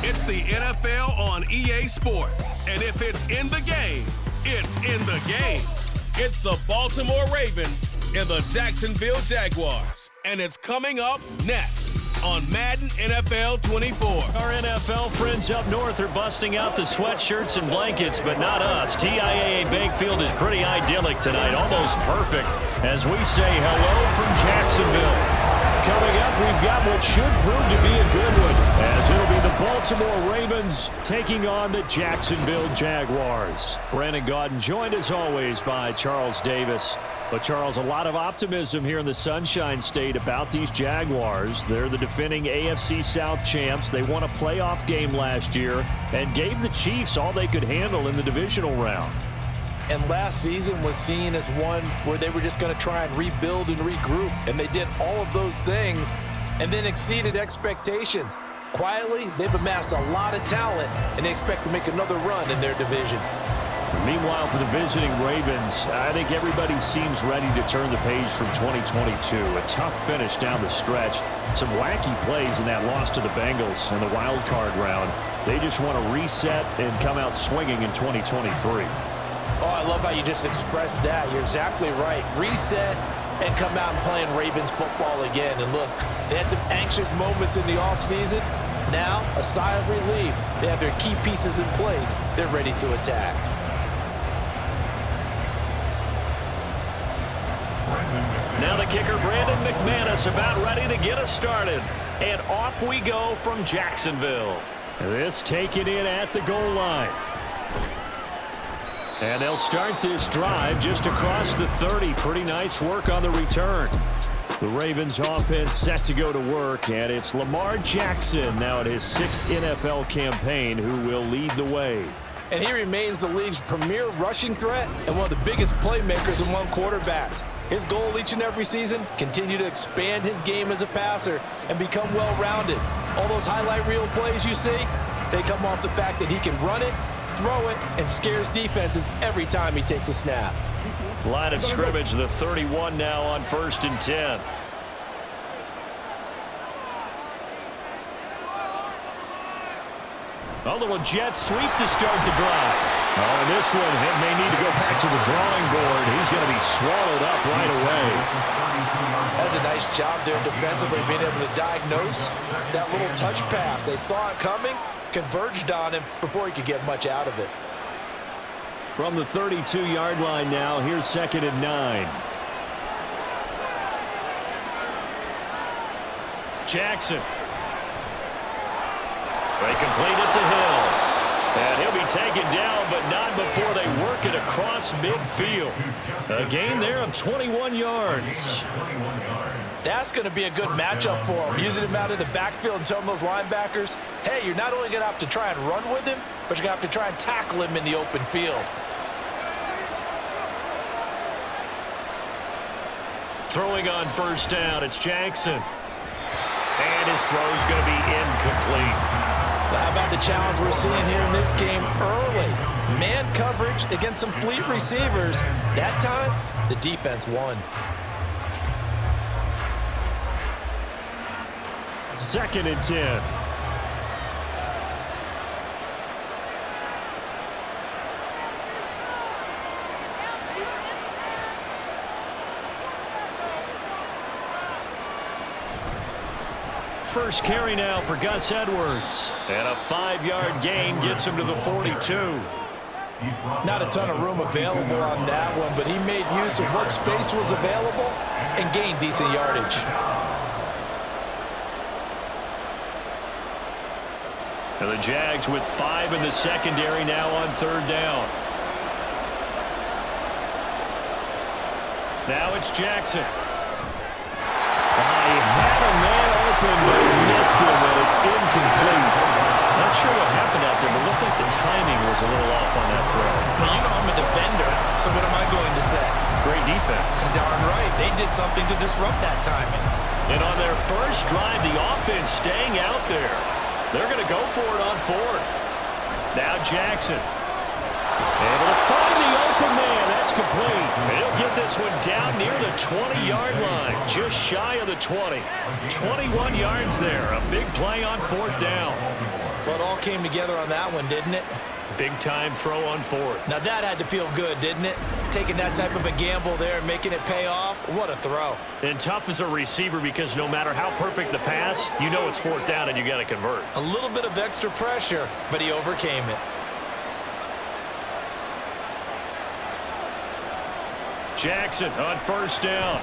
It's the NFL on EA Sports, and if it's in the game, it's in the game. It's the Baltimore Ravens and the Jacksonville Jaguars, and it's coming up next on Madden NFL 24. Our NFL friends up north are busting out the sweatshirts and blankets, but not us. TIAA Bakefield is pretty idyllic tonight, almost perfect, as we say hello from Jacksonville. Coming up, we've got what should prove to be a good one, as it'll be the Baltimore Ravens taking on the Jacksonville Jaguars. Brandon Gaudin joined as always by Charles Davis. But Charles, a lot of optimism here in the Sunshine State about these Jaguars. They're the defending AFC South champs. They won a playoff game last year and gave the Chiefs all they could handle in the divisional round. And last season was seen as one where they were just going to try and rebuild and regroup. And they did all of those things and then exceeded expectations. Quietly, they've amassed a lot of talent, and they expect to make another run in their division. Meanwhile, for the visiting Ravens, I think everybody seems ready to turn the page from 2022. A tough finish down the stretch. Some wacky plays in that loss to the Bengals in the wild card round. They just want to reset and come out swinging in 2023. Oh, I love how you just expressed that. You're exactly right. Reset and come out and playing Ravens football again. And look, they had some anxious moments in the offseason. Now, a sigh of relief. They have their key pieces in place. They're ready to attack. Now the kicker, Brandon McManus, about ready to get us started. And off we go from Jacksonville. This taken in at the goal line. And they'll start this drive just across the 30. Pretty nice work on the return. The Ravens offense set to go to work, and it's Lamar Jackson now at his 6th NFL campaign who will lead the way. And he remains the league's premier rushing threat and one of the biggest playmakers among quarterbacks. His goal each and every season, continue to expand his game as a passer and become well-rounded. All those highlight reel plays you see, they come off the fact that he can run it, throw it, and scares defenses every time he takes a snap. Line of scrimmage, the 31 now on 1st and 10. A little jet sweep to start the drive. Oh, and this one, it may need to go back to the drawing board. He's going to be swallowed up right away. That's a nice job there defensively, being able to diagnose that little touch pass. They saw it coming, converged on him before he could get much out of it. From the 32-yard line now, here's 2nd and 9. Jackson. They complete it to Hill. And he'll be taken down, but not before they work it across midfield. A gain there of 21 yards. That's going to be a good matchup for him, using him out of the backfield and telling those linebackers, hey, you're not only going to have to try and run with him, but you're going to have to try and tackle him in the open field. Throwing on 1st down, it's Jackson. And his throw's going to be incomplete. Well, how about the challenge we're seeing here in this game early? Man coverage against some fleet receivers. That time, the defense won. 2nd and 10. First carry now for Gus Edwards. And a 5-yard gain gets him to the 42. Not a ton of room available on that one, but he made use of what space was available and gained decent yardage. And the Jags with 5 in the secondary now on 3rd down. Now it's Jackson. He had a man open, but he missed him, and it's incomplete. Not sure what happened out there, but it looked like the timing was a little off on that throw. Well, you know I'm a defender, so what am I going to say? Great defense. Darn right. They did something to disrupt that timing. And on their first drive, the offense staying out there. They're going to go for it on 4th. Now Jackson. Able to find the open man. That's It's complete. He'll get this one down near the 20-yard line, just shy of the 20. 21 yards there. A big play on 4th down. Well, it all came together on that one, didn't it? Big-time throw on 4th. Now, that had to feel good, didn't it? Taking that type of a gamble there and making it pay off. What a throw. And tough as a receiver because no matter how perfect the pass, you know it's 4th down and you got to convert. A little bit of extra pressure, but he overcame it. Jackson on 1st down.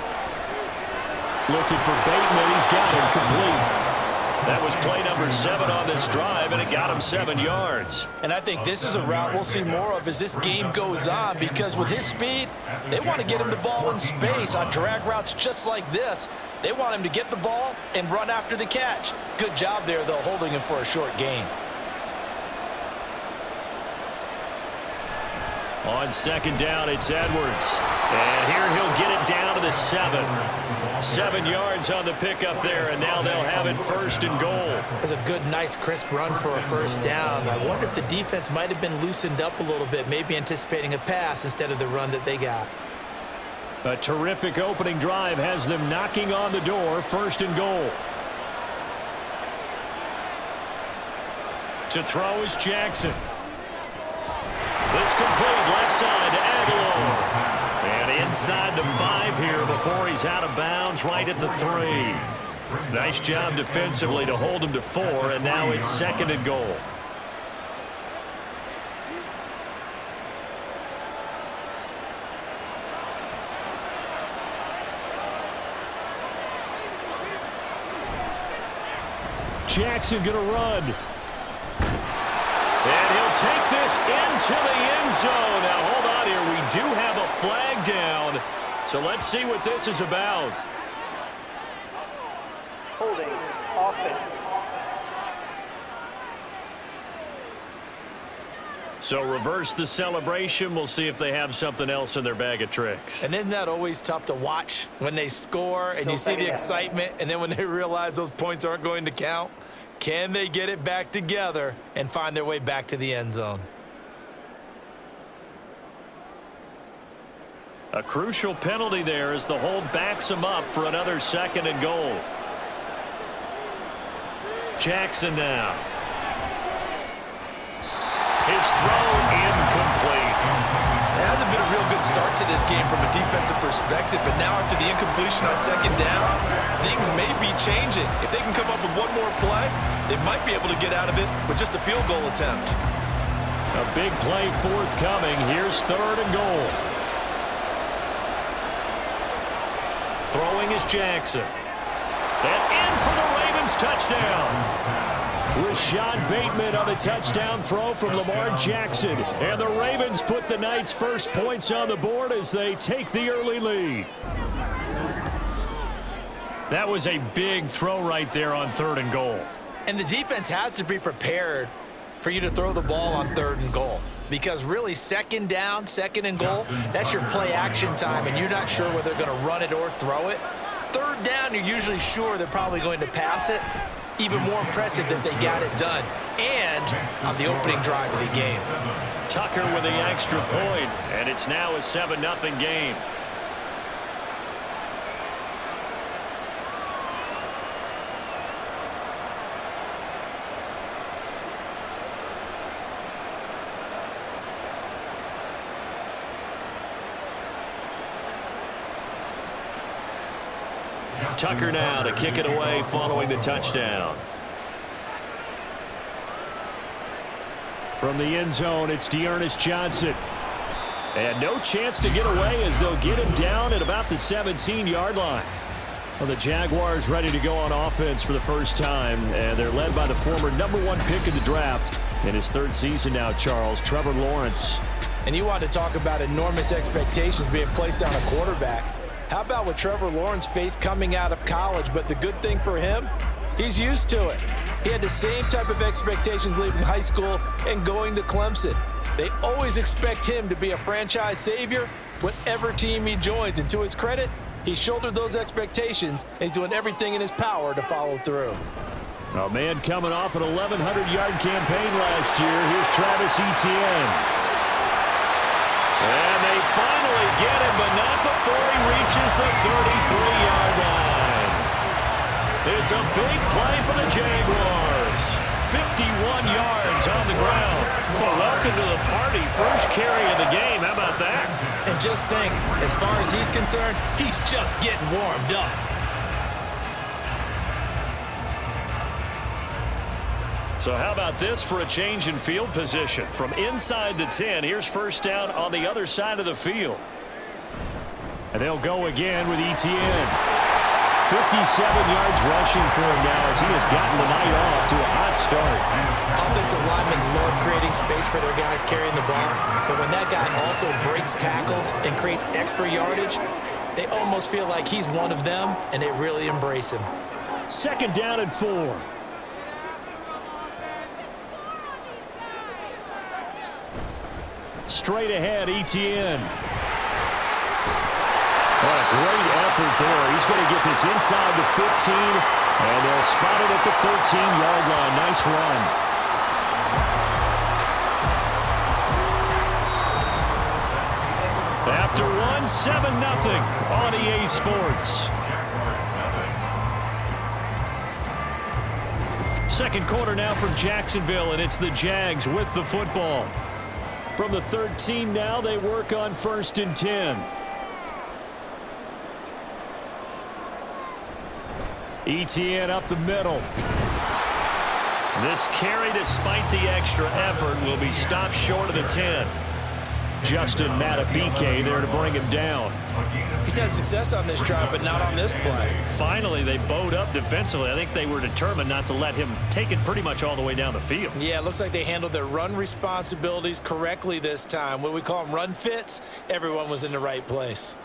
Looking for Bateman. He's got him complete. That was play number 7 on this drive, and it got him 7 yards. And I think this is a route we'll see more of as this game goes on, because with his speed, they want to get him the ball in space on drag routes just like this. They want him to get the ball and run after the catch. Good job there, though, holding him for a short gain. On 2nd down, it's Edwards. And here he'll get it down to the 7. 7 yards on the pickup there, and now they'll have it 1st and goal. That's a good, nice, crisp run for a 1st down. I wonder if the defense might have been loosened up a little bit, maybe anticipating a pass instead of the run that they got. A terrific opening drive has them knocking on the door, 1st and goal. To throw is Jackson. This complete left side to Aguilar. And inside the 5 here before he's out of bounds right at the 3. Nice job defensively to hold him to 4, and now it's 2nd and goal. Jackson gonna run. And he'll take this into the end zone. Now, hold on here. We do have a flag down. So let's see what this is about. Holding offense. So reverse the celebration. We'll see if they have something else in their bag of tricks. And isn't that always tough to watch when they score and you see the excitement, and then when they realize those points aren't going to count? Can they get it back together and find their way back to the end zone? A crucial penalty there as the hold backs him up for another 2nd and goal. Jackson now. His throw incomplete. It hasn't been a real good start to this game from a defensive perspective, but now after the incompletion on 2nd down, things may be changing. If they can come up with one more play, they might be able to get out of it with just a field goal attempt. A big play forthcoming. Here's 3rd and goal. Throwing is Jackson. And in for the Ravens touchdown. Rashad Bateman on the touchdown throw from Lamar Jackson. And the Ravens put the night's first points on the board as they take the early lead. That was a big throw right there on 3rd and goal. And the defense has to be prepared for you to throw the ball on 3rd and goal. Because really, 2nd down, 2nd and goal, that's your play action time, and you're not sure whether they're going to run it or throw it. 3rd down, you're usually sure they're probably going to pass it. Even more impressive that they got it done. And on the opening drive of the game. Tucker with the extra point, and it's now a 7-0 game. Tucker now to kick it away following the touchdown. From the end zone, it's Dearness Johnson. And no chance to get away as they'll get him down at about the 17-yard line. Well, the Jaguars ready to go on offense for the first time, and they're led by the former #1 pick in the draft in his 3rd season now, Charles, Trevor Lawrence. And you want to talk about enormous expectations being placed on a quarterback. How about what Trevor Lawrence faced coming out of college? But the good thing for him, he's used to it. He had the same type of expectations leaving high school and going to Clemson. They always expect him to be a franchise savior whatever team he joins. And to his credit, he shouldered those expectations, and he's doing everything in his power to follow through. A man coming off an 1,100-yard campaign last year. Here's Travis Etienne. And they finally get him, but not before he reaches the 33-yard line. It's a big play for the Jaguars. 51 yards on the ground. Well, welcome to the party. First carry of the game. How about that? And just think, as far as he's concerned, he's just getting warmed up. So how about this for a change in field position? From inside the 10, here's first down on the other side of the field. And they'll go again with ETN. 57 yards rushing for him now as he has gotten the night off to a hot start. Offensive linemen love creating space for their guys carrying the ball, but when that guy also breaks tackles and creates extra yardage, they almost feel like he's one of them, and they really embrace him. Second down and 4. Straight ahead, ETN. What a great effort there. He's going to get this inside the 15, and they'll spot it at the 13-yard line. Nice run. After one, 7-0 on EA Sports. Second quarter now from Jacksonville, and it's the Jags with the football. From the 13 now, they work on 1st and 10. ETN up the middle. This carry, despite the extra effort, will be stopped short of the 10. Justin Matabike there to bring him down. He's had success on this drive, but not on this play. Finally, they bowed up defensively. I think they were determined not to let him take it pretty much all the way down the field. Yeah, it looks like they handled their run responsibilities correctly this time. What we call them run fits, everyone was in the right place.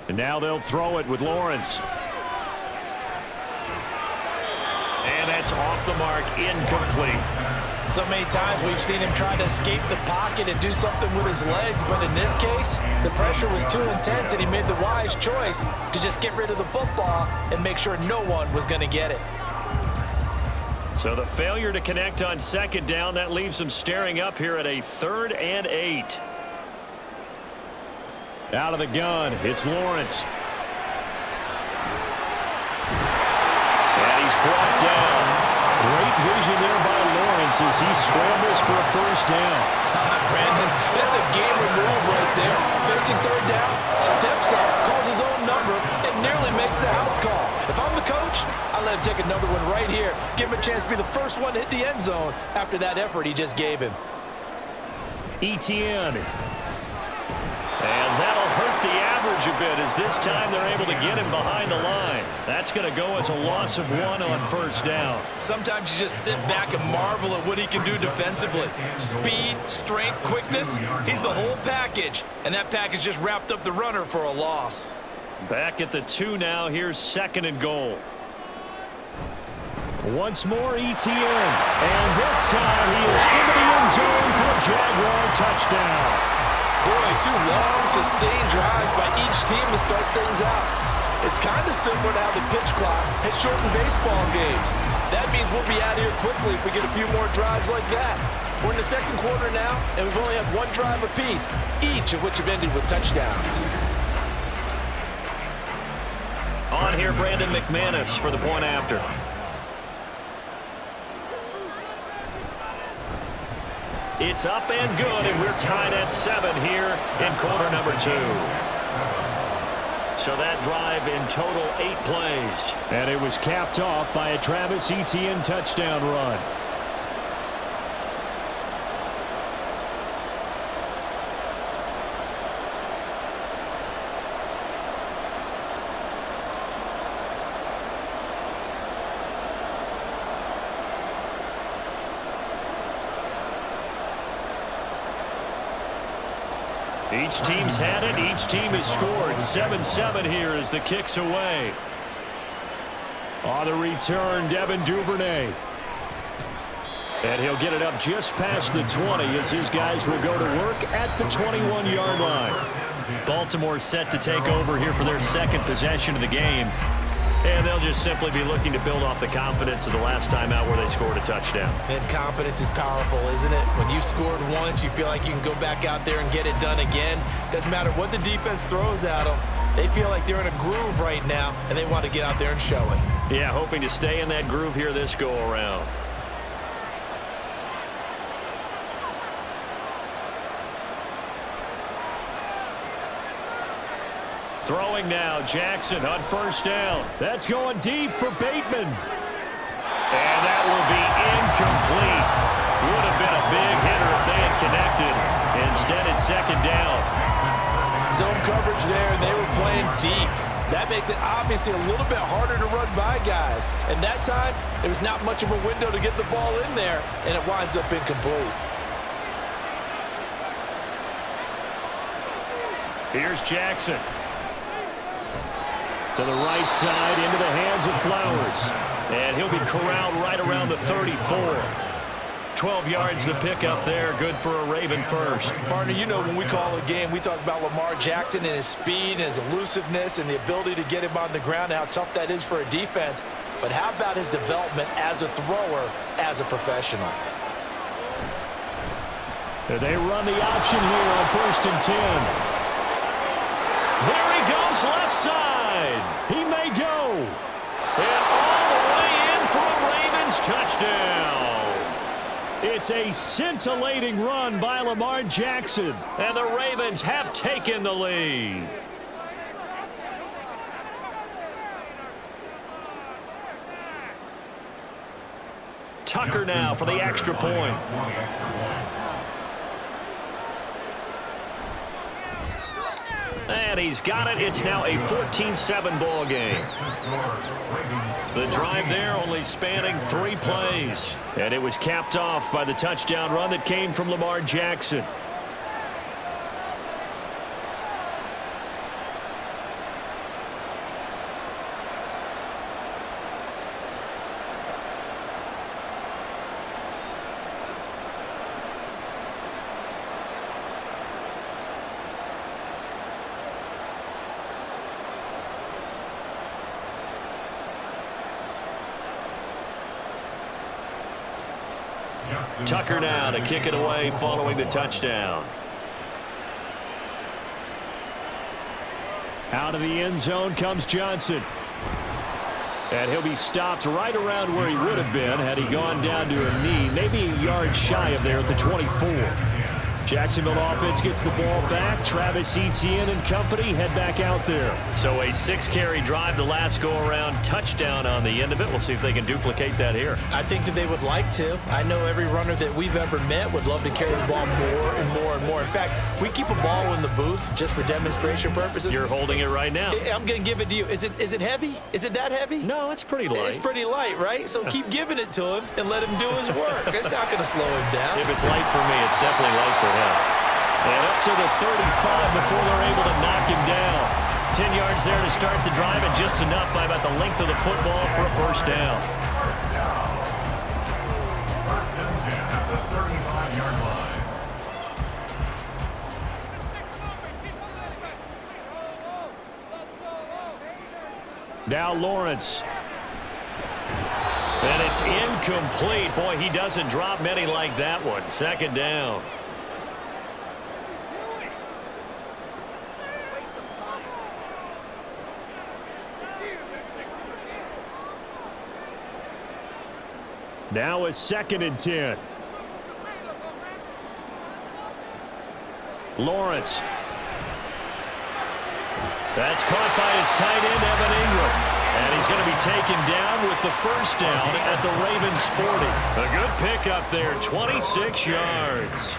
And now they'll throw it with Lawrence. And that's off the mark, incomplete. So many times we've seen him try to escape the pocket and do something with his legs, but in this case, the pressure was too intense and he made the wise choice to just get rid of the football and make sure no one was going to get it. So the failure to connect on second down, that leaves him staring up here at a 3rd and 8. Out of the gun, it's Lawrence. And he's brought down. Great vision there by Lawrence as he scrambles for a first down. Brandon, that's a gamer move right there. Facing 3rd down, steps up, calls his own number, and nearly makes the house call. If I'm the coach, I let him take another one right here. Give him a chance to be the first one to hit the end zone after that effort he just gave him. ETN. And that'll hurt the average a bit as this time they're able to get him behind the line. That's going to go as a loss of 1 on first down. Sometimes you just sit back and marvel at what he can do defensively. Speed, strength, quickness, he's the whole package. And that package just wrapped up the runner for a loss. Back at the 2 now. Here's 2nd and goal. Once more, ETN. And this time he is into the end zone for a Jaguar touchdown. Boy, 2 long, sustained drives by each team to start things out. It's kind of similar to how the pitch clock has shortened baseball games. That means we'll be out of here quickly if we get a few more drives like that. We're in the second quarter now, and we've only had 1 drive apiece, each of which have ended with touchdowns. On here, Brandon McManus for the point after. It's up and good, and we're tied at 7 here in quarter number 2. So that drive in total 8 plays. And it was capped off by a Travis Etienne touchdown run. Each team's had it. Each team has scored. 7-7 here as the kick's away. On the return, Devin Duvernay. And he'll get it up just past the 20 as his guys will go to work at the 21-yard line. Baltimore set to take over here for their second possession of the game. And they'll just simply be looking to build off the confidence of the last time out where they scored a touchdown. And confidence is powerful, isn't it? When you scored once, you feel like you can go back out there and get it done again. Doesn't matter what the defense throws at them. They feel like they're in a groove right now, and they want to get out there and show it. Yeah, hoping to stay in that groove here this go-around. Throwing now, Jackson on first down. That's going deep for Bateman. And that will be incomplete. Would have been a big hitter if they had connected. Instead, it's second down. Zone coverage there, and they were playing deep. That makes it obviously a little bit harder to run by guys. And that time, there was not much of a window to get the ball in there, and it winds up incomplete. Here's Jackson. To the right side, into the hands of Flowers. And he'll be corralled right around the 34. 12 yards to pick up there. Good for a Raven first. Partner, you know when we call a game, we talk about Lamar Jackson and his speed and his elusiveness and the ability to get him on the ground and how tough that is for a defense. But how about his development as a thrower, as a professional? They run the option here on 1st and 10. There he goes, left side. He may go. And all the way in for a Ravens touchdown. It's a scintillating run by Lamar Jackson. And the Ravens have taken the lead. Tucker now for the extra point. And he's got it. It's now a 14-7 ball game. The drive there only spanning 3 plays. And it was capped off by the touchdown run that came from Lamar Jackson. Tucker now to kick it away following the touchdown. Out of the end zone comes Johnson. And he'll be stopped right around where he would have been had he gone down to a knee, maybe a yard shy of there at the 24. Jacksonville offense gets the ball back. Travis Etienne and company head back out there. So a 6-carry drive the last go-around, touchdown on the end of it. We'll see if they can duplicate that here. I think that they would like to. I know every runner that we've ever met would love to carry the ball more and more and more. In fact, we keep a ball in the booth just for demonstration purposes. You're holding it right now. I'm going to give it to you. Is it heavy? Is it that heavy? No, it's pretty light. It's pretty light, right? So keep giving it to him and let him do his work. It's not going to slow him down. If it's light for me, it's definitely light for him. And up to the 35 before they're able to knock him down. 10 yards there to start the drive, and just enough by about the length of the football for a first down. First and 10 at the 35-yard line. Now Lawrence. And it's incomplete. Boy, he doesn't drop many like that one. Second down. Now a 2nd and 10. Lawrence. That's caught by his tight end, Evan Ingram. And he's going to be taken down with the first down at the Ravens 40. A good pickup there, 26 yards.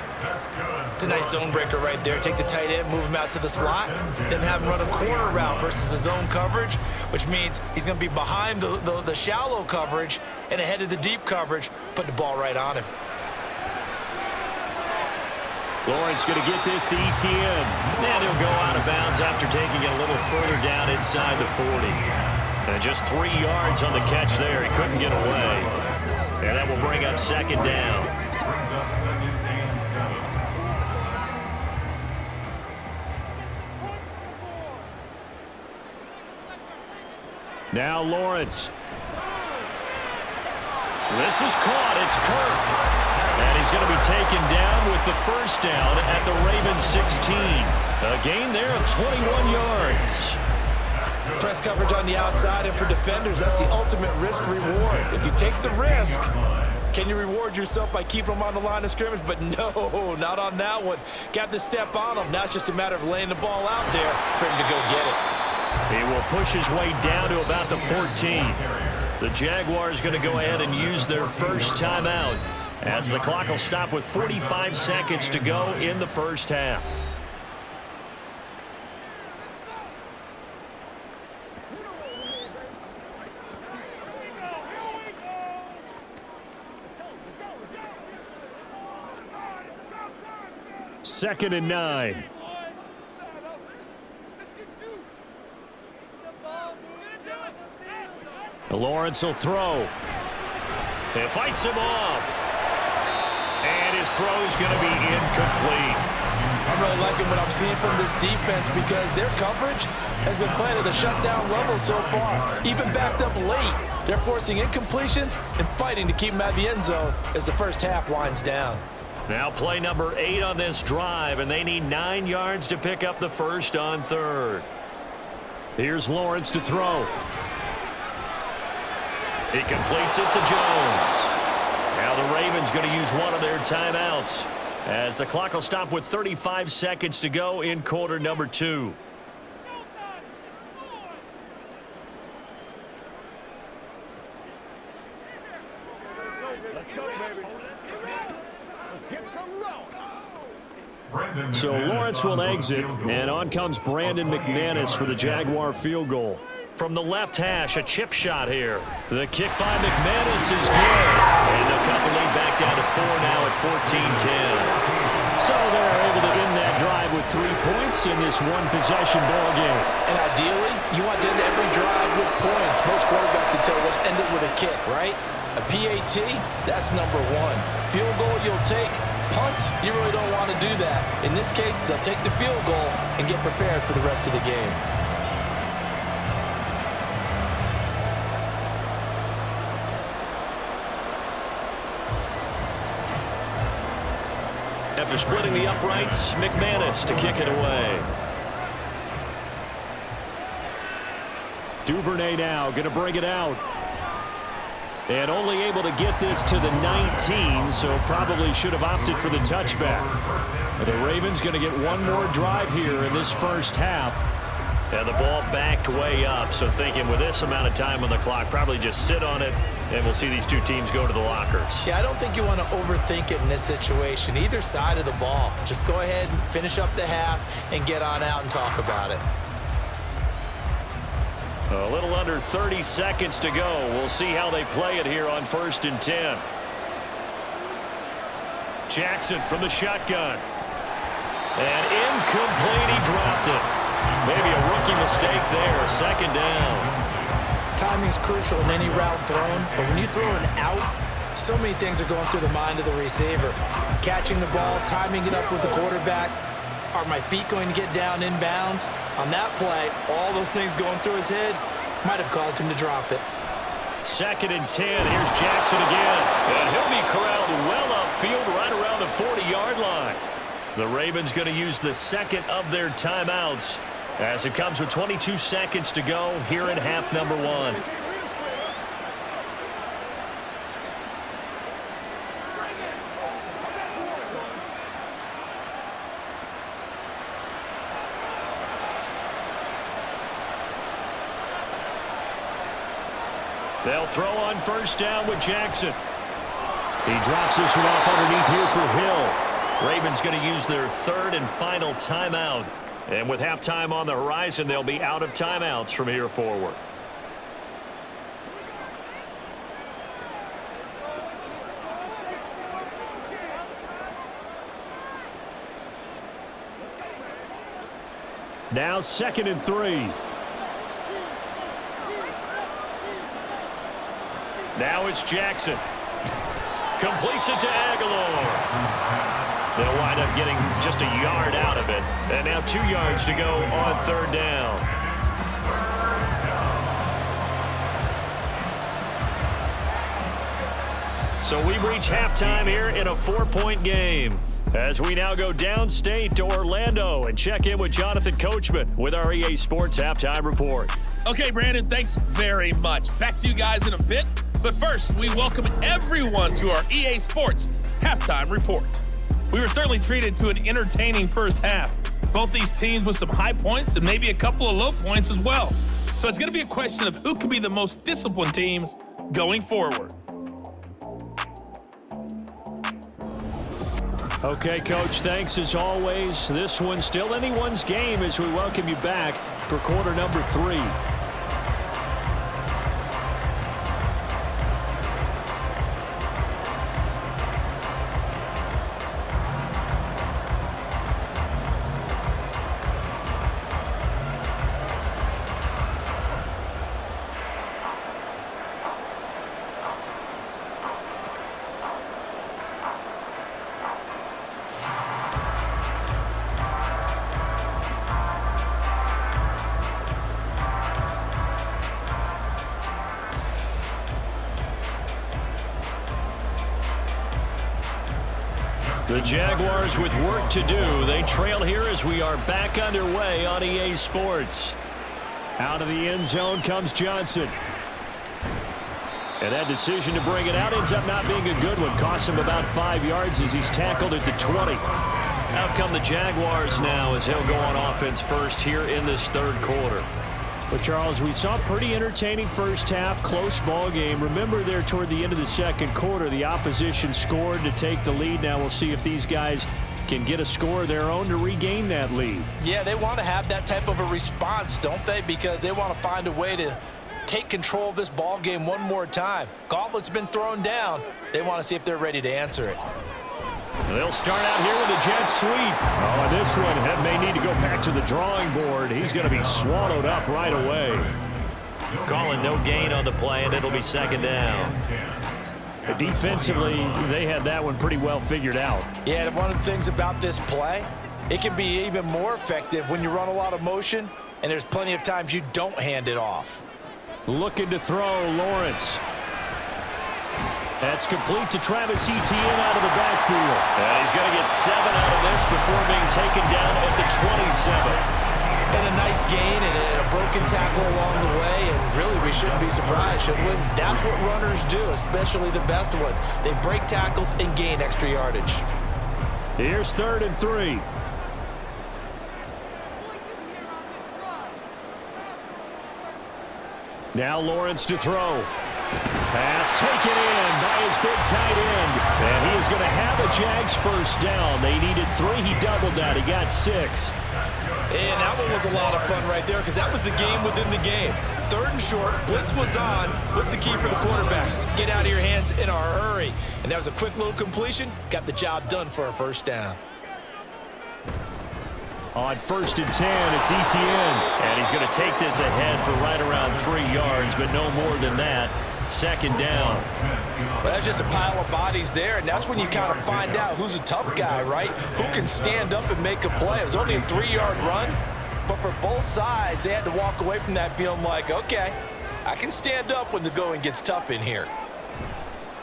It's a nice zone breaker right there. Take the tight end, move him out to the slot, then have him run a corner route versus the zone coverage, which means he's going to be behind the shallow coverage and ahead of the deep coverage, put the ball right on him. Lawrence going to get this to Etienne. And he'll go out of bounds after taking it a little further down inside the 40. And just 3 yards on the catch there. He couldn't get away. And that will bring up second down. Brings up 2nd and 7. Now Lawrence. This is caught. It's Kirk. And he's going to be taken down with the first down at the Ravens 16. A gain there of 21 yards. Press coverage on the outside, and for defenders, that's the ultimate risk reward. If you take the risk, can you reward yourself by keeping them on the line of scrimmage? But no, not on that one. Got to step on them. Now it's just a matter of laying the ball out there for him to go get it. He will push his way down to about the 14. The Jaguars going to go ahead and use their first timeout as the clock will stop with 45 seconds to go in the first half. Second and 9. Lawrence will throw. It fights him off. And his throw is going to be incomplete. I'm really liking what I'm seeing from this defense because their coverage has been playing at a shutdown level so far. Even backed up late, they're forcing incompletions and fighting to keep them out of the end zone as the first half winds down. Now play number 8 on this drive, and they need 9 yards to pick up the first on third. Here's Lawrence to throw. He completes it to Jones. Now the Ravens going to use one of their timeouts as the clock will stop with 35 seconds to go in quarter number 2. Let's go, baby. Let's get some going. So Lawrence will exit, and on comes Brandon McManus for the Jaguar field goal. From the left hash, a chip shot here. The kick by McManus is good. And they'll cut the lead back down to 4 now at 14-10. So they're able to end that drive with 3 points in this one-possession ball game. And ideally, you want to end every drive with points. Most quarterbacks would tell you, let's end it with a kick, right? A PAT, that's number 1. Field goal you'll take. Punts, you really don't want to do that. In this case, they'll take the field goal and get prepared for the rest of the game. After splitting the uprights, McManus to kick it away. Duvernay now going to bring it out. And only able to get this to the 19, so probably should have opted for the touchback. The Ravens going to get one more drive here in this first half. And the ball backed way up, so thinking with this amount of time on the clock, probably just sit on it, and we'll see these two teams go to the lockers. Yeah, I don't think you want to overthink it in this situation. Either side of the ball. Just go ahead and finish up the half and get on out and talk about it. A little under 30 seconds to go. We'll see how they play it here on 1st and 10. Jackson from the shotgun. And incomplete, he dropped it. Maybe a rookie mistake there, 2nd down. Timing's crucial in any route thrown, but when you throw an out, so many things are going through the mind of the receiver. Catching the ball, timing it up with the quarterback. Are my feet going to get down inbounds? On that play, all those things going through his head might have caused him to drop it. 2nd and 10. Here's Jackson again. And he'll be corralled well upfield right around the 40-yard line. The Ravens going to use the second of their timeouts as it comes with 22 seconds to go here in half number 1. They'll throw on 1st down with Jackson. He drops this one off underneath here for Hill. Ravens going to use their 3rd and final timeout. And with halftime on the horizon, they'll be out of timeouts from here forward. Now 2nd and 3. Now it's Jackson. Completes it to Aguilar. They'll wind up getting just a yard out of it. And now 2 yards to go on 3rd down. So we've reached halftime here in a 4-point game. As we now go downstate to Orlando and check in with Jonathan Coachman with our EA Sports Halftime Report. Okay, Brandon, thanks very much. Back to you guys in a bit. But first, we welcome everyone to our EA Sports Halftime Report. We were certainly treated to an entertaining first half. Both these teams with some high points and maybe a couple of low points as well. So it's going to be a question of who can be the most disciplined team going forward. Okay, Coach, thanks as always. This one's still anyone's game as we welcome you back for quarter number 3. The Jaguars with work to do. They trail here as we are back underway on EA Sports. Out of the end zone comes Johnson. And that decision to bring it out ends up not being a good one. Costs him about 5 yards as he's tackled at the 20. Out come the Jaguars now as they'll go on offense first here in this third quarter. But, Charles, we saw a pretty entertaining first half, close ball game. Remember there toward the end of the second quarter, the opposition scored to take the lead. Now we'll see if these guys can get a score of their own to regain that lead. Yeah, they want to have that type of a response, don't they? Because they want to find a way to take control of this ball game one more time. Gauntlet's been thrown down. They want to see if they're ready to answer it. They'll start out here with a jet sweep. Oh, this one may need to go back to the drawing board. He's going to be swallowed up right away. Calling no gain on the play, and it'll be second down. Defensively, they had that one pretty well figured out. Yeah, one of the things about this play, it can be even more effective when you run a lot of motion, and there's plenty of times you don't hand it off. Looking to throw, Lawrence. That's complete to Travis Etienne out of the backfield. And he's going to get 7 out of this before being taken down at the 27. And a nice gain and a broken tackle along the way, and really we shouldn't be surprised, should we? That's what runners do, especially the best ones. They break tackles and gain extra yardage. Here's 3rd and 3. Now Lawrence to throw. Pass taken in by his big tight end. And he is going to have a Jags first down. They needed 3. He doubled that. He got 6. And that one was a lot of fun right there because that was the game within the game. 3rd and short. Blitz was on. What's the key for the quarterback? Get out of your hands in a hurry. And that was a quick little completion. Got the job done for a first down. On 1st and 10, it's Etienne. And he's going to take this ahead for right around 3 yards, but no more than that. Second down. Well, that's just a pile of bodies there, and that's when you kind of find out who's a tough guy, right? Who can stand up and make a play. It was only a 3-yard run, but for both sides, they had to walk away from that feeling like, okay, I can stand up when the going gets tough in here.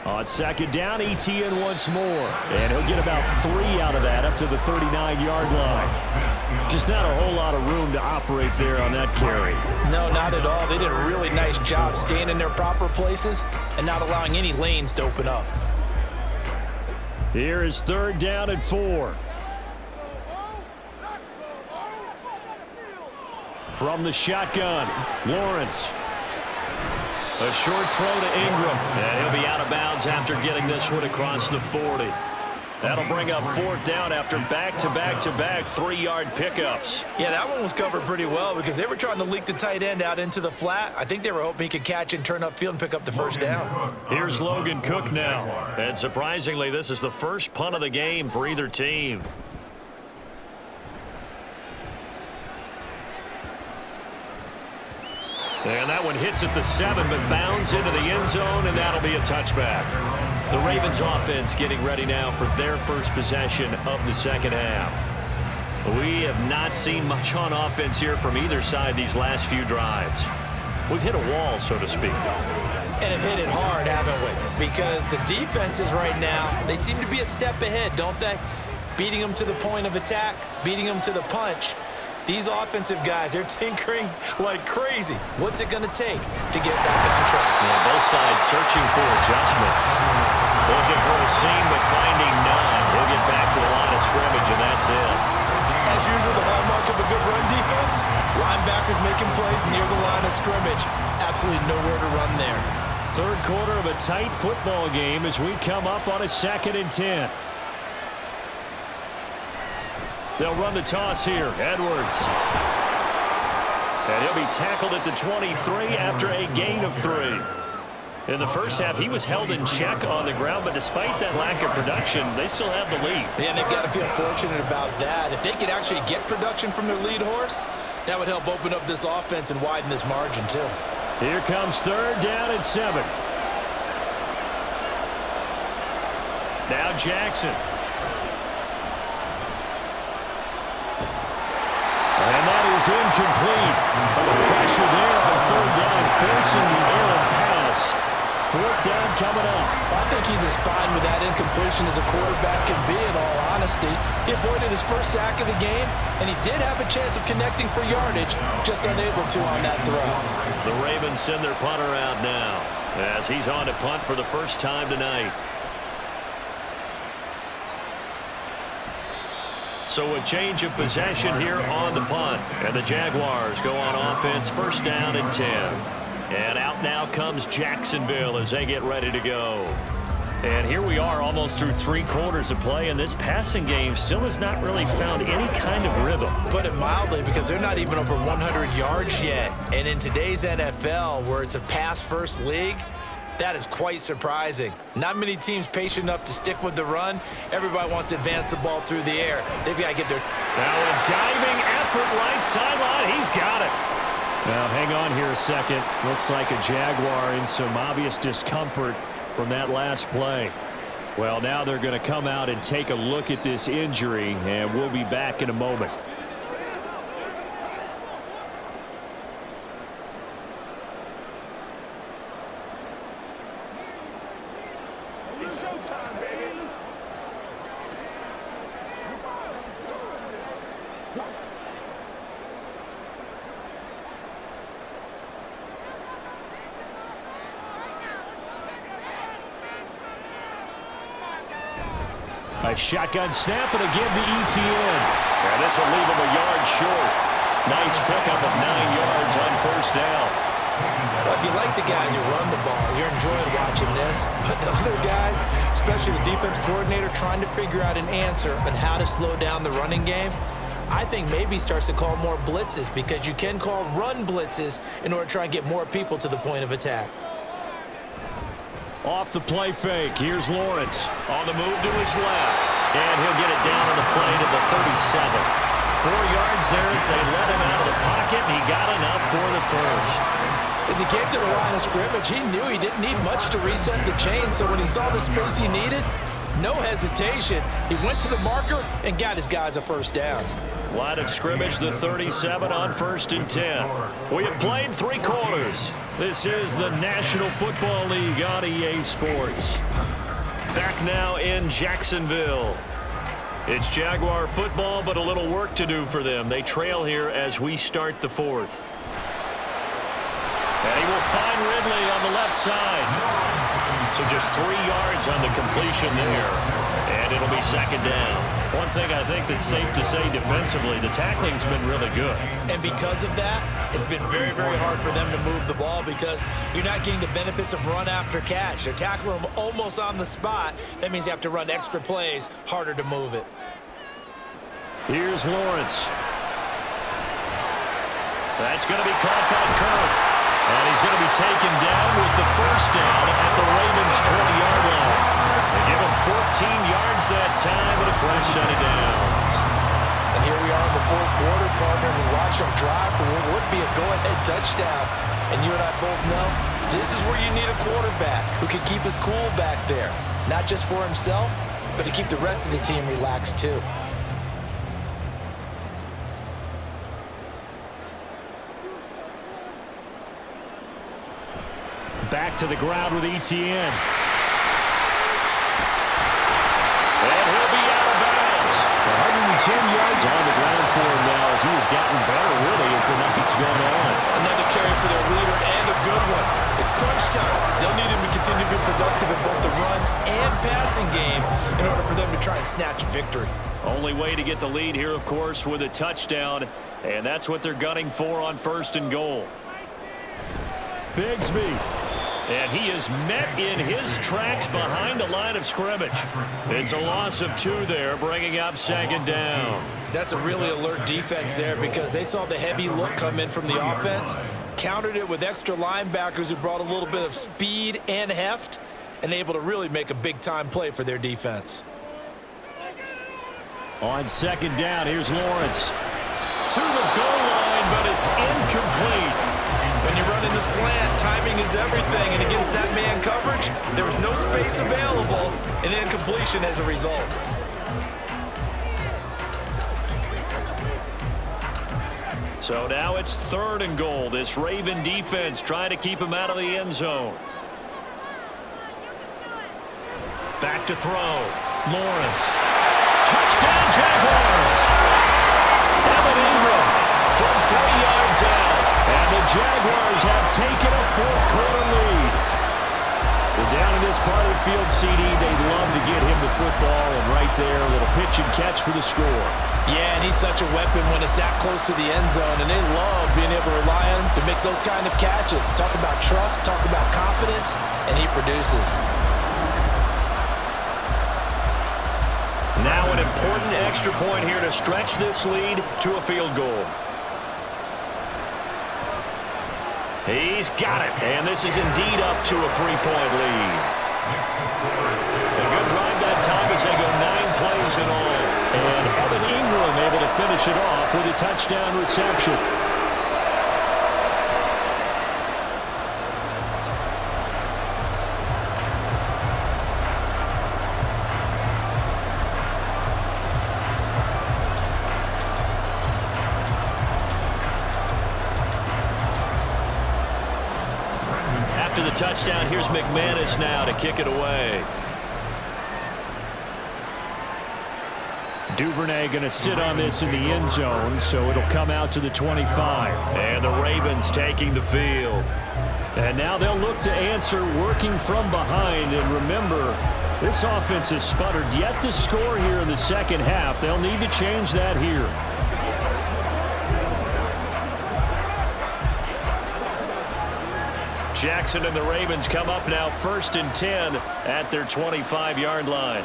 On second down, Etienne once more. And he'll get about 3 out of that up to the 39-yard line. Just not a whole lot of room to operate there on that carry. No, not at all. They did a really nice job staying in their proper places and not allowing any lanes to open up. Here is 3rd down and 4. From the shotgun, Lawrence. A short throw to Ingram. And he'll be out of bounds after getting this one across the 40. That'll bring up 4th down after back-to-back-to-back 3-yard pickups. Yeah, that one was covered pretty well because they were trying to leak the tight end out into the flat. I think they were hoping he could catch and turn upfield and pick up the first down. Here's Logan Cook now. And surprisingly, this is the first punt of the game for either team. And that one hits at the 7, but bounds into the end zone, and that'll be a touchback. The Ravens offense getting ready now for their first possession of the second half. We have not seen much on offense here from either side these last few drives. We've hit a wall, so to speak. And have hit it hard, haven't we? Because the defenses right now, they seem to be a step ahead, don't they? Beating them to the point of attack, beating them to the punch. These offensive guys, they're tinkering like crazy. What's it going to take to get back on track? Yeah, both sides searching for adjustments. Looking for a seam, but finding none. He'll get back to the line of scrimmage, and that's it. As usual, the hallmark of a good run defense, linebackers making plays near the line of scrimmage. Absolutely nowhere to run there. Third quarter of a tight football game as we come up on a 2nd and 10. They'll run the toss here. Edwards. And he'll be tackled at the 23 after a gain of 3. In the first half, he was held in check on the ground, but despite that lack of production, they still have the lead. Yeah, and they've got to feel fortunate about that. If they could actually get production from their lead horse, that would help open up this offense and widen this margin, too. Here comes 3rd down and 7. Now Jackson. And that is incomplete. The pressure there on 3rd down, forcing the errant pass. 4th down coming up. I think he's as fine with that incompletion as a quarterback can be, in all honesty. He avoided his first sack of the game, and he did have a chance of connecting for yardage, just unable to on that throw. The Ravens send their punter out now as he's on to punt for the first time tonight. So a change of possession here on the punt. And the Jaguars go on offense, 1st down and 10. And out now comes Jacksonville as they get ready to go. And here we are almost through 3 quarters of play, and this passing game still has not really found any kind of rhythm. Put it mildly, because they're not even over 100 yards yet. And in today's NFL, where it's a pass-first league, that is quite surprising. Not many teams patient enough to stick with the run. Everybody wants to advance the ball through the air. They've got to get their... Now a diving effort, right sideline. He's got it. Now hang on here a second. Looks like a Jaguar in some obvious discomfort from that last play. Well, now they're going to come out and take a look at this injury, and we'll be back in a moment. It's showtime, baby. A shotgun snap, and again the ETN. And this will leave him a yard short. Nice pickup of 9 yards on 1st down. Well, if you like the guys who run the ball, you're enjoying watching this. But the other guys, especially the defense coordinator, trying to figure out an answer on how to slow down the running game, I think maybe he starts to call more blitzes, because you can call run blitzes in order to try and get more people to the point of attack. Off the play fake, here's Lawrence on the move to his left. And he'll get it down on the play to the 37. 4 yards there as they let him out of the pocket, and he got enough for the first. As he came to the line of scrimmage, he knew he didn't need much to reset the chain, so when he saw the space he needed, no hesitation. He went to the marker and got his guys a 1st down. Line of scrimmage, the 37 on 1st and 10. We have played 3 quarters. This is the National Football League on EA Sports. Back now in Jacksonville. It's Jaguar football, but a little work to do for them. They trail here as we start the 4th. And he will find Ridley on the left side. So just 3 yards on the completion there. And it'll be 2nd down. One thing I think that's safe to say defensively, the tackling's been really good. And because of that, it's been very, very hard for them to move the ball, because you're not getting the benefits of run after catch. They're tackling them almost on the spot. That means you have to run extra plays, harder to move it. Here's Lawrence. That's going to be caught by Kirk. And he's going to be taken down with the 1st down at the Ravens' 20-yard line. They give him 14 yards that time and a fresh set of downs. And here we are in the 4th quarter, partner. We watch them drive for what would be a go-ahead touchdown. And you and I both know this is where you need a quarterback who can keep his cool back there. Not just for himself, but to keep the rest of the team relaxed too. Back to the ground with Etienne. And he'll be out of bounds. 110 yards on the ground for him now as he has gotten better, really, as the night's gone on. Another carry for their leader and a good one. It's crunch time. They'll need him to continue to be productive in both the run and passing game in order for them to try and snatch a victory. Only way to get the lead here, of course, with a touchdown, and that's what they're gunning for on 1st and goal. Bigsby. And he is met in his tracks behind the line of scrimmage. It's a loss of 2 there, bringing up 2nd down. That's a really alert defense there because they saw the heavy look come in from the offense, countered it with extra linebackers who brought a little bit of speed and heft, and able to really make a big-time play for their defense. On 2nd down, here's Lawrence. To the goal line, but it's incomplete. When you run in the slant, timing is everything, and against that man coverage, there was no space available, and incompletion as a result. So now it's 3rd and goal. This Raven defense trying to keep him out of the end zone. Back to throw. Lawrence. Touchdown, Jaguars! Evan Ingram from 3 yards out. And the Jaguars have taken a 4th quarter lead. Well, down in this part of the field, CD, they'd love to get him the football, and right there, a little pitch and catch for the score. Yeah, and he's such a weapon when it's that close to the end zone, and they love being able to rely on him to make those kind of catches. Talk about trust, talk about confidence, and he produces. Now an important extra point here to stretch this lead to a field goal. He's got it, and this is indeed up to a 3-point lead. A good drive that time as they go 9 plays in all. And Evan Ingram able to finish it off with a touchdown reception. After the touchdown, here's McManus now to kick it away. Duvernay going to sit on this in the end zone, so it'll come out to the 25. And the Ravens taking the field. And now they'll look to answer working from behind. And remember, this offense has sputtered yet to score here in the 2nd half. They'll need to change that here. Jackson and the Ravens come up now 1st and 10 at their 25-yard line.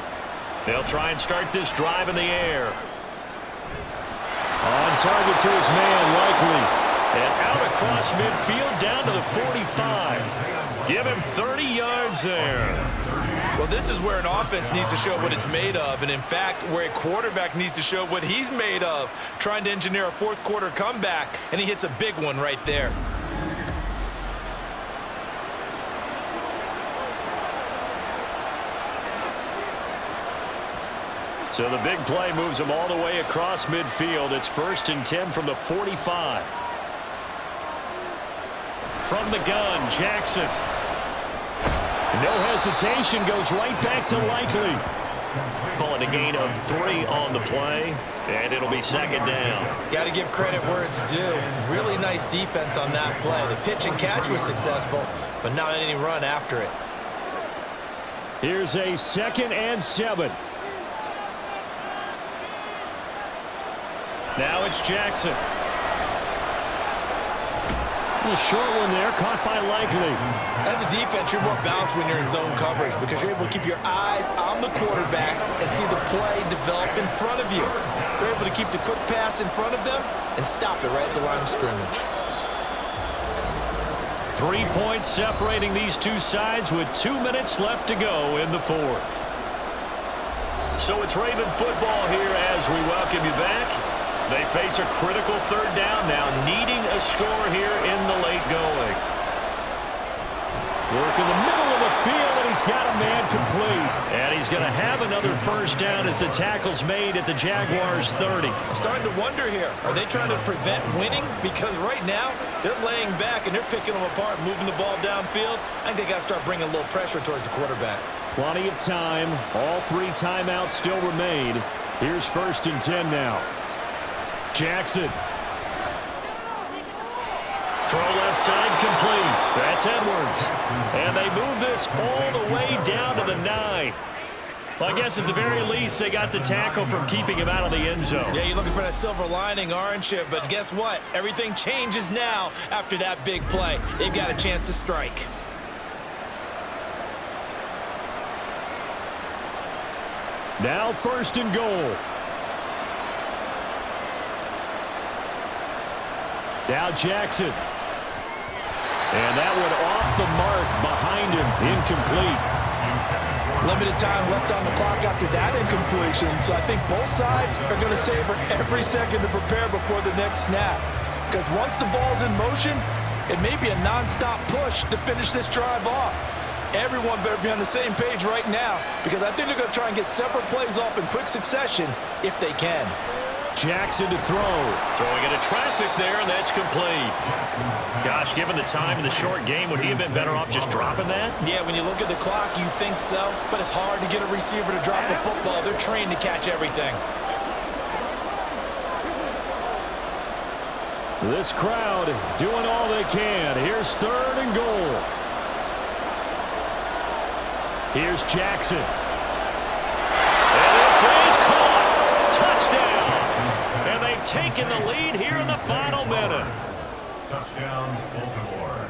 They'll try and start this drive in the air. On target to his man, Likely. And out across midfield down to the 45. Give him 30 yards there. Well, this is where an offense needs to show what it's made of, and in fact, where a quarterback needs to show what he's made of, trying to engineer a 4th quarter comeback, and he hits a big one right there. So the big play moves them all the way across midfield. It's 1st and 10 from the 45. From the gun, Jackson. No hesitation, goes right back to Likely. Call it a gain of 3 on the play, and it'll be 2nd down. Got to give credit where it's due. Really nice defense on that play. The pitch and catch was successful, but not any run after it. Here's a 2nd and 7. Now it's Jackson. A short one there, caught by Likely. As a defense, you're more balanced when you're in zone coverage because you're able to keep your eyes on the quarterback and see the play develop in front of you. They're able to keep the quick pass in front of them and stop it right at the line of scrimmage. 3 points separating these two sides with 2 minutes left to go in the 4th. So it's Raven football here as we welcome you back. They face a critical 3rd down now, needing a score here in the late going. Work in the middle of the field, and he's got a man complete. And he's he's going to have another first down as the tackle's made at the Jaguars 30. I'm starting to wonder here, are they trying to prevent winning? Because right now, they're laying back and they're picking them apart, moving the ball downfield. I think they got to start bringing a little pressure towards the quarterback. Plenty of time. All 3 timeouts still remain. Here's 1st and 10 now. Jackson. Throw left side complete. That's Edwards. And they move this all the way down to the 9. Well, I guess at the very least, they got the tackle from keeping him out of the end zone. Yeah, you're looking for that silver lining, aren't you? But guess what? Everything changes now after that big play. They've got a chance to strike. Now 1st and goal. Now Jackson. And that one off the mark behind him. Incomplete. Limited time left on the clock after that incompletion, so I think both sides are going to savor every second to prepare before the next snap. Because once the ball's in motion, it may be a nonstop push to finish this drive off. Everyone better be on the same page right now, because I think they're going to try and get separate plays off in quick succession if they can. Jackson to throw. Throwing into traffic there, and that's complete. Gosh, given the time in the short game, would he have been better off just dropping that? Yeah, when you look at the clock, you think so, but it's hard to get a receiver to drop a football. They're trained to catch everything. This crowd doing all they can. Here's 3rd and goal. Here's Jackson. And this is caught. Touchdown. And they've taken the lead here in the final minute. Touchdown, Baltimore.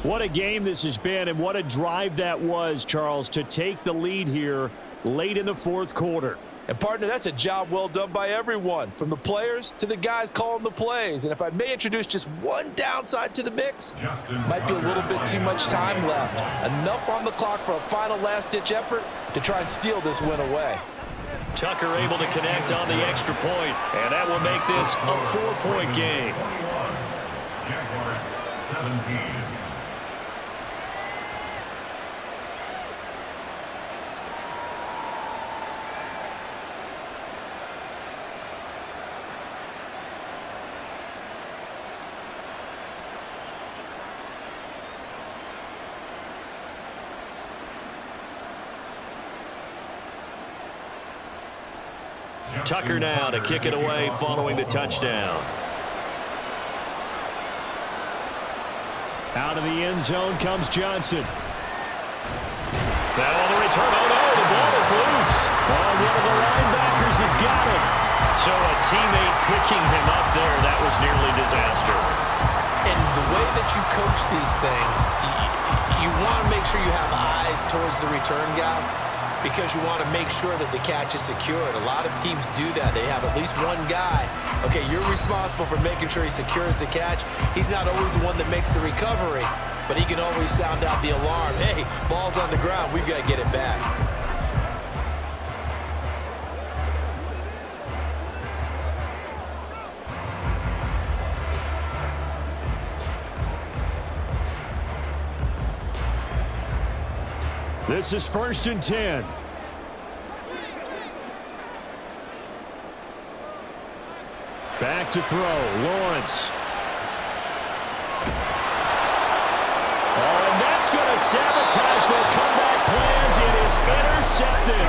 What a game this has been, and what a drive that was, Charles, to take the lead here late in the 4th quarter. And, partner, that's a job well done by everyone, from the players to the guys calling the plays. And if I may introduce just one downside to the mix, might be a little bit too much time left. Enough on the clock for a final last-ditch effort to try and steal this win away. Tucker able to connect on the extra point, and that will make this a 4-point game. 21. Jaguars 17. Tucker now to kick it away following the touchdown. Out of the end zone comes Johnson. Now on the return. Oh, no, the ball is loose. One of the linebackers has got it. So a teammate picking him up there, that was nearly disaster. And the way that you coach these things, you want to make sure you have eyes towards the return guy, because you want to make sure that the catch is secured. A lot of teams do that. They have at least one guy. Okay, you're responsible for making sure he secures the catch. He's not always the one that makes the recovery, but he can always sound out the alarm. Hey, ball's on the ground. We've got to get it back. This is 1st and 10. Back to throw. Lawrence. Oh, and that's going to sabotage their comeback plans. It is intercepted.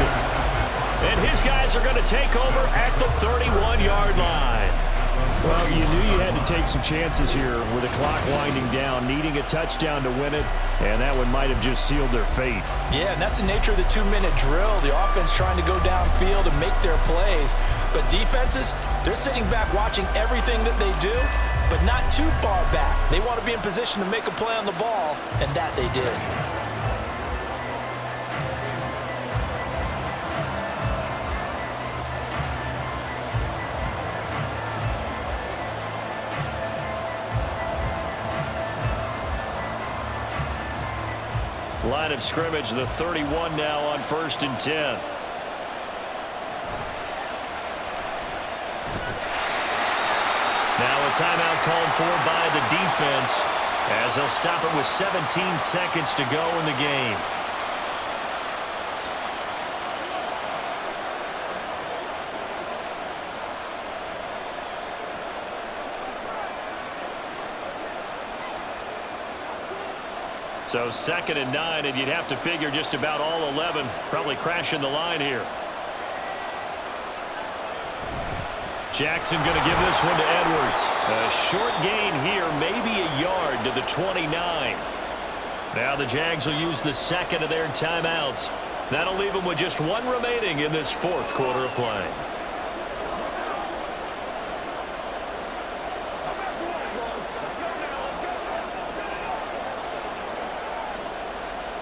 And his guys are going to take over at the 31-yard line. Well, you knew you had to take some chances here with the clock winding down, needing a touchdown to win it, and that one might have just sealed their fate. Yeah, and that's the nature of the 2-minute drill. The offense trying to go downfield and make their plays. But defenses, they're sitting back watching everything that they do, but not too far back. They want to be in position to make a play on the ball, and that they did. Line of scrimmage, the 31 now on 1st and 10. timeout called for by the defense as they'll stop it with 17 seconds to go in the game. So 2nd and 9, and you'd have to figure just about all 11 probably crashing the line here. Jackson going to give this one to Edwards. A short gain here, maybe a yard to the 29. Now the Jags will use the second of their timeouts. That'll leave them with just one remaining in this 4th quarter of play.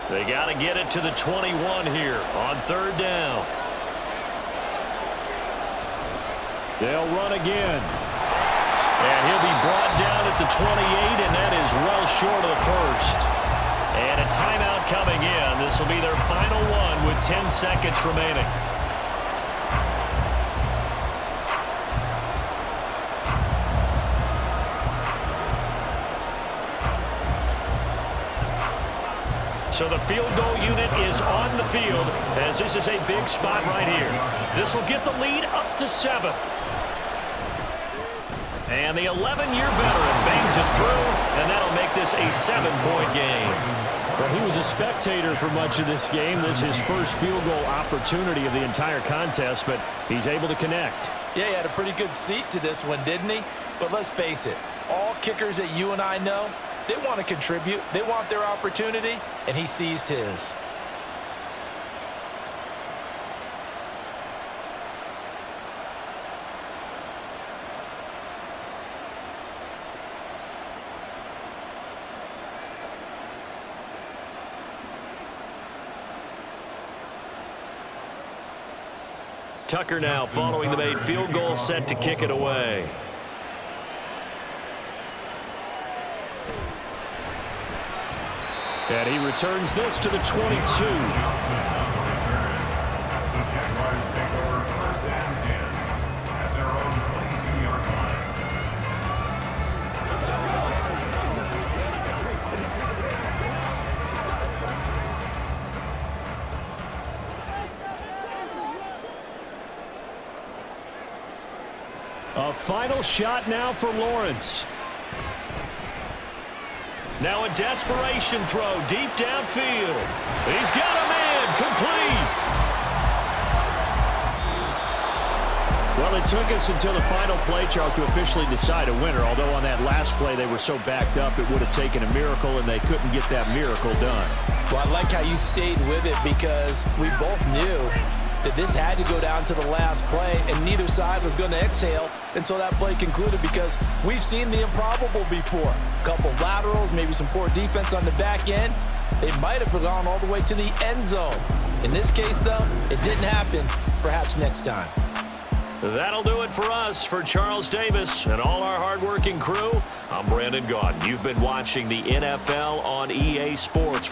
They got to get it to the 21 here on 3rd down. They'll run again. And he'll be brought down at the 28, and that is well short of the 1st. And a timeout coming in. This will be their final one with 10 seconds remaining. So the field goal unit is on the field as this is a big spot right here. This will get the lead up to 7. And the 11-year veteran bangs it through, and that'll make this a 7-point game. Well, he was a spectator for much of this game. This is his first field goal opportunity of the entire contest, but he's able to connect. Yeah, he had a pretty good seat to this one, didn't he? But let's face it, all kickers that you and I know, they want to contribute. They want their opportunity, and he seized his. Tucker now following the made field goal, set to kick it away. And he returns this to the 22. The Jaguars take over 1st and 10 at their own 22-yard line. A final shot now for Lawrence. Now a desperation throw deep downfield. He's got a man complete. Well, it took us until the final play, Charles, to officially decide a winner. Although on that last play they were so backed up it would have taken a miracle, and they couldn't get that miracle done. Well, I like how you stayed with it because we both knew that this had to go down to the last play, and neither side was going to exhale until that play concluded because we've seen the improbable before. A couple of laterals, maybe some poor defense on the back end. They might have gone all the way to the end zone. In this case, though, it didn't happen. Perhaps next time. That'll do it for us. For Charles Davis and all our hardworking crew, I'm Brandon Gaudin. You've been watching the NFL on EA Sports.